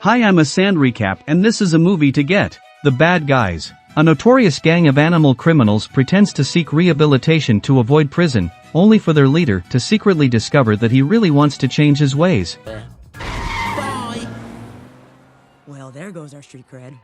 Hi, I'm a Sand Recap and this is a movie to get. The Bad Guys. A notorious gang of animal criminals pretends to seek rehabilitation to avoid prison, only for their leader to secretly discover that he really wants to change his ways. Bye! Well, there goes our street cred.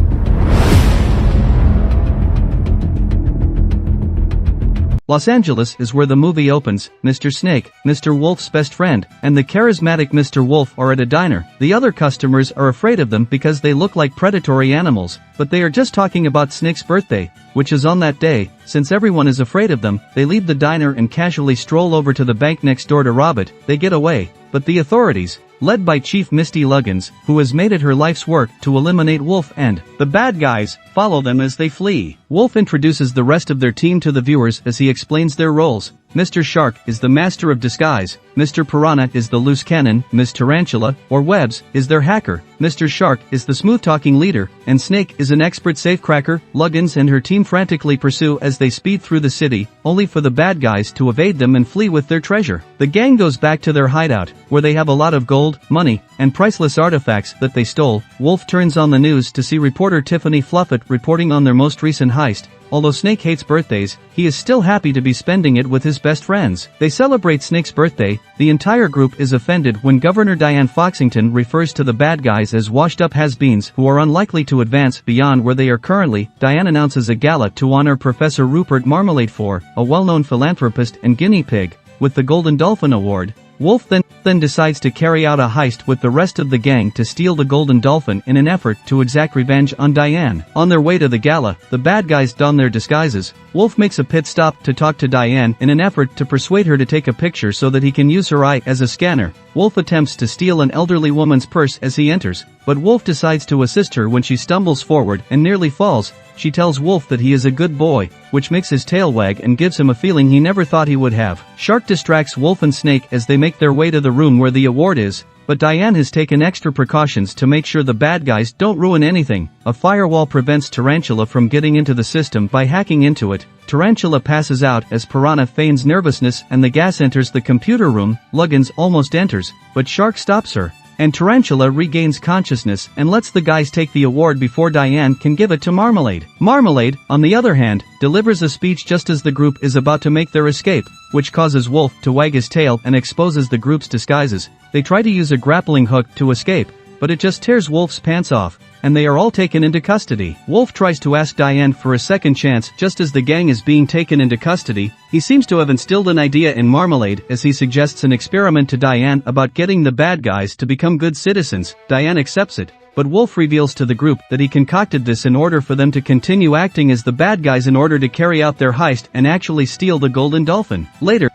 Los Angeles is where the movie opens. Mr. Snake, Mr. Wolf's best friend, and the charismatic Mr. Wolf are at a diner. The other customers are afraid of them because they look like predatory animals, but they are just talking about Snake's birthday, which is on that day. Since everyone is afraid of them, they leave the diner and casually stroll over to the bank next door to rob it. They get away, but the authorities, led by Chief Misty Luggins, who has made it her life's work to eliminate Wolf and the bad guys, follow them as they flee. Wolf introduces the rest of their team to the viewers as he explains their roles. Mr. Shark is the master of disguise, Mr. Piranha is the loose cannon, Ms. Tarantula, or Webs, is their hacker, Mr. Shark is the smooth-talking leader, and Snake is an expert safecracker. Luggins and her team frantically pursue as they speed through the city, only for the bad guys to evade them and flee with their treasure. The gang goes back to their hideout, where they have a lot of gold, money, and priceless artifacts that they stole. Wolf turns on the news to see reporter Tiffany Fluffett reporting on their most recent heist. Although Snake hates birthdays, he is still happy to be spending it with his best friends. They celebrate Snake's birthday. The entire group is offended when Governor Diane Foxington refers to the bad guys as washed-up has-beens who are unlikely to advance beyond where they are currently. Diane announces a gala to honor Professor Rupert Marmalade IV, a well-known philanthropist and guinea pig, with the Golden Dolphin Award. Wolf then decides to carry out a heist with the rest of the gang to steal the Golden Dolphin in an effort to exact revenge on Diane. On their way to the gala, the bad guys don their disguises. Wolf makes a pit stop to talk to Diane in an effort to persuade her to take a picture so that he can use her eye as a scanner. Wolf attempts to steal an elderly woman's purse as he enters, but Wolf decides to assist her when she stumbles forward and nearly falls. She tells Wolf that he is a good boy, which makes his tail wag and gives him a feeling he never thought he would have. Shark distracts Wolf and Snake as they make their way to the room where the award is, but Diane has taken extra precautions to make sure the bad guys don't ruin anything. A firewall prevents Tarantula from getting into the system by hacking into it. Tarantula passes out as Piranha feigns nervousness and the gas enters the computer room. Luggins almost enters, but Shark stops her, and Tarantula regains consciousness and lets the guys take the award before Diane can give it to Marmalade. Marmalade, on the other hand, delivers a speech just as the group is about to make their escape, which causes Wolf to wag his tail and exposes the group's disguises. They try to use a grappling hook to escape, but it just tears Wolf's pants off, and they are all taken into custody. Wolf tries to ask Diane for a second chance just as the gang is being taken into custody. He seems to have instilled an idea in Marmalade as he suggests an experiment to Diane about getting the bad guys to become good citizens. Diane accepts it, but Wolf reveals to the group that he concocted this in order for them to continue acting as the bad guys in order to carry out their heist and actually steal the Golden Dolphin. Later,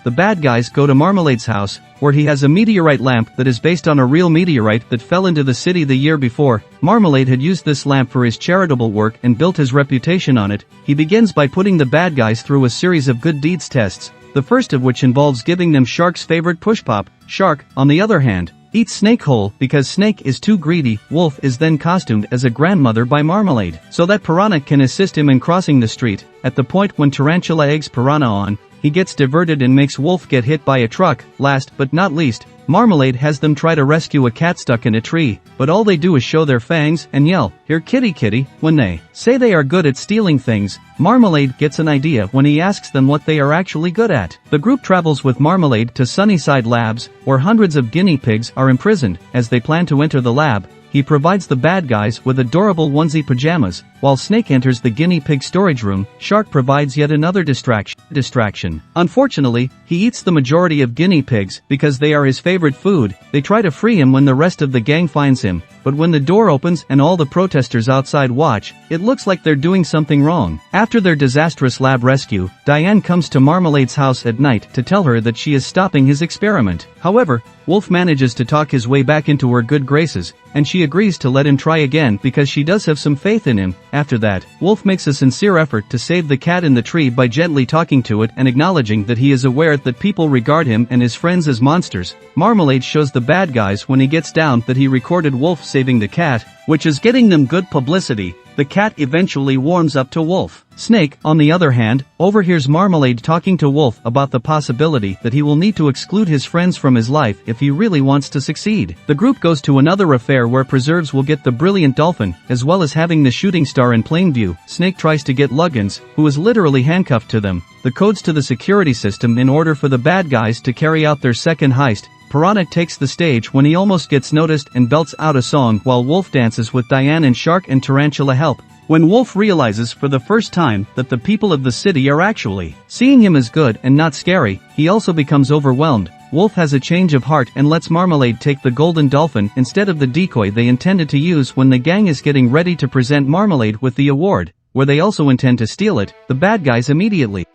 the bad guys go to Marmalade's house, where he has a meteorite lamp that is based on a real meteorite that fell into the city the year before. Marmalade had used this lamp for his charitable work and built his reputation on it. He begins by putting the bad guys through a series of good deeds tests, the first of which involves giving them Shark's favorite push pop. Shark, on the other hand, eats Snake whole because Snake is too greedy. Wolf is then costumed as a grandmother by Marmalade, so that Piranha can assist him in crossing the street. At the point when Tarantula eggs Piranha on, he gets diverted and makes Wolf get hit by a truck. Last but not least, Marmalade has them try to rescue a cat stuck in a tree, but all they do is show their fangs and yell, "Here kitty kitty." When they say they are good at stealing things, Marmalade gets an idea when he asks them what they are actually good at. The group travels with Marmalade to Sunnyside Labs, where hundreds of guinea pigs are imprisoned. As they plan to enter the lab, he provides the bad guys with adorable onesie pajamas. While Snake enters the guinea pig storage room, Shark provides yet another distraction. Unfortunately, he eats the majority of guinea pigs because they are his favorite food. They try to free him when the rest of the gang finds him, but when the door opens and all the protesters outside watch, it looks like they're doing something wrong. After their disastrous lab rescue, Diane comes to Marmalade's house at night to tell her that she is stopping his experiment. However, Wolf manages to talk his way back into her good graces, and she agrees to let him try again because she does have some faith in him. After that, Wolf makes a sincere effort to save the cat in the tree by gently talking to it and acknowledging that he is aware that people regard him and his friends as monsters. Marmalade shows the bad guys when he gets down that he recorded Wolf saving the cat, which is getting them good publicity. the cat eventually warms up to Wolf. Snake, on the other hand, overhears Marmalade talking to Wolf about the possibility that he will need to exclude his friends from his life if he really wants to succeed. The group goes to another affair where preserves will get the brilliant dolphin, as well as having the shooting star in plain view. Snake tries to get 𝐒𝐲𝐧𝐫𝐞, who is literally handcuffed to them, the codes to the security system in order for the bad guys to carry out their second heist. Piranha takes the stage when he almost gets noticed and belts out a song while Wolf dances with Diane and Shark and Tarantula help. When Wolf realizes for the first time that the people of the city are actually seeing him as good and not scary, he also becomes overwhelmed. Wolf has a change of heart and lets Marmalade take the golden dolphin instead of the decoy they intended to use when the gang is getting ready to present Marmalade with the award, where they also intend to steal it. The bad guys immediately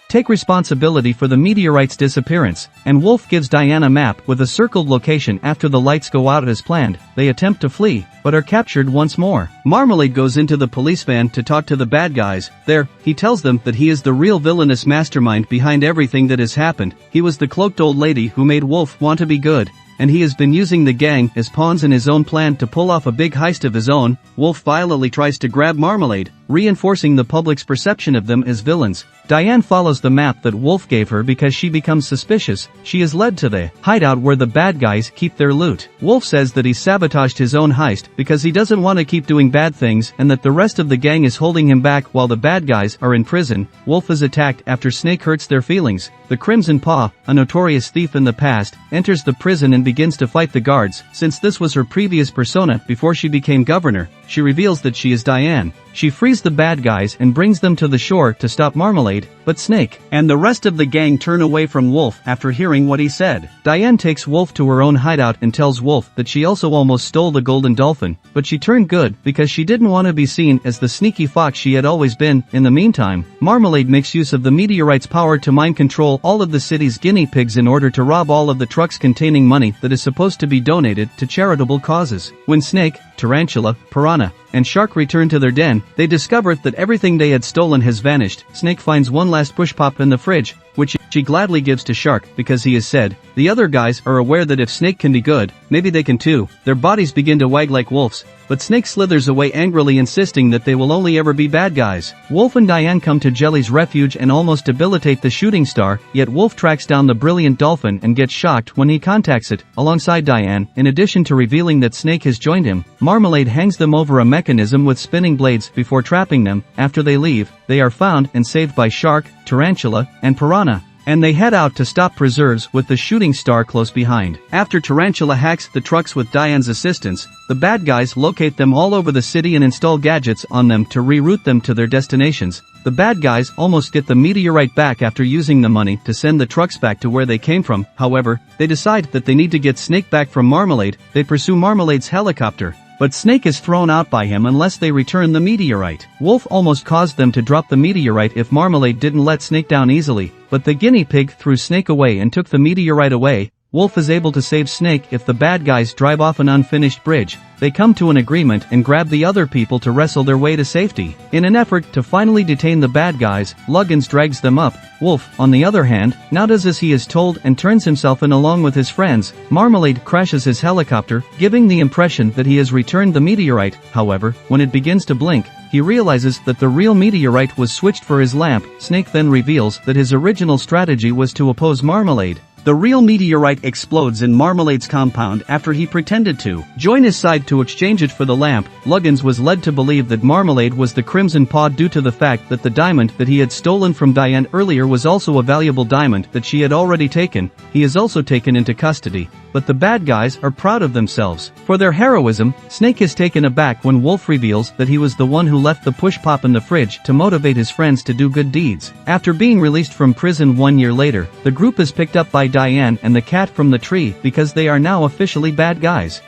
take responsibility for the meteorite's disappearance, and Wolf gives Diane a map with a circled location after the lights go out as planned. They attempt to flee, but are captured once more. Marmalade goes into the police van to talk to the bad guys. There, he tells them that he is the real villainous mastermind behind everything that has happened. He was the cloaked old lady who made Wolf want to be good, and he has been using the gang as pawns in his own plan to pull off a big heist of his own. Wolf violently tries to grab Marmalade, reinforcing the public's perception of them as villains. Diane follows the map that Wolf gave her because she becomes suspicious. She is led to the hideout where the bad guys keep their loot. Wolf says that he sabotaged his own heist because he doesn't want to keep doing bad things and that the rest of the gang is holding him back while the bad guys are in prison. Wolf is attacked after Snake hurts their feelings. The Crimson Paw, a notorious thief in the past, enters the prison and begins to fight the guards. Since this was her previous persona before she became governor, she reveals that she is Diane. She frees the bad guys and brings them to the shore to stop Marmalade, but Snake and the rest of the gang turn away from Wolf after hearing what he said. Diane takes Wolf to her own hideout and tells Wolf that she also almost stole the golden dolphin, but she turned good because she didn't want to be seen as the sneaky fox she had always been. In the meantime, Marmalade makes use of the meteorite's power to mind control all of the city's guinea pigs in order to rob all of the trucks containing money that is supposed to be donated to charitable causes. When Snake, Tarantula, Piranha, and Shark return to their den, they discover that everything they had stolen has vanished. Snake finds one last push pop in the fridge, which she gladly gives to Shark because he has said. The other guys are aware that if Snake can be good, maybe they can too. Their bodies begin to wag like wolves, but Snake slithers away angrily, insisting that they will only ever be bad guys. Wolf and Diane come to Jelly's refuge and almost debilitate the shooting star, yet Wolf tracks down the brilliant dolphin and gets shocked when he contacts it, alongside Diane. In addition to revealing that Snake has joined him, Marmalade hangs them over a mechanism with spinning blades before trapping them. After they leave, they are found and saved by Shark, Tarantula, and Piranha, and they head out to stop preserves with the shooting star close behind. After Tarantula hacks the trucks with Diane's assistance, the bad guys locate them all over the city and install gadgets on them to reroute them to their destinations. The bad guys almost get the meteorite back after using the money to send the trucks back to where they came from. However, they decide that they need to get Snake back from Marmalade. They pursue Marmalade's helicopter, but Snake is thrown out by him unless they return the meteorite. Wolf almost caused them to drop the meteorite if Marmalade didn't let Snake down easily, but the guinea pig threw Snake away and took the meteorite away. Wolf is able to save Snake if the bad guys drive off an unfinished bridge. They come to an agreement and grab the other people to wrestle their way to safety. In an effort to finally detain the bad guys, 𝐒𝐲𝐧𝐫𝐞 drags them up. Wolf, on the other hand, now does as he is told and turns himself in along with his friends. Marmalade crashes his helicopter, giving the impression that he has returned the meteorite. However, when it begins to blink, he realizes that the real meteorite was switched for his lamp. Snake then reveals that his original strategy was to oppose Marmalade. The real meteorite explodes in Marmalade's compound after he pretended to join his side to exchange it for the lamp. 𝐒𝐲𝐧𝐫𝐞 was led to believe that Marmalade was the Crimson Paw due to the fact that the diamond that he had stolen from Diane earlier was also a valuable diamond that she had already taken. He is also taken into custody, but the bad guys are proud of themselves for their heroism. Snake is taken aback when Wolf reveals that he was the one who left the push pop in the fridge to motivate his friends to do good deeds. After being released from prison 1 year later, the group is picked up by Diane and the cat from the tree because they are now officially bad guys.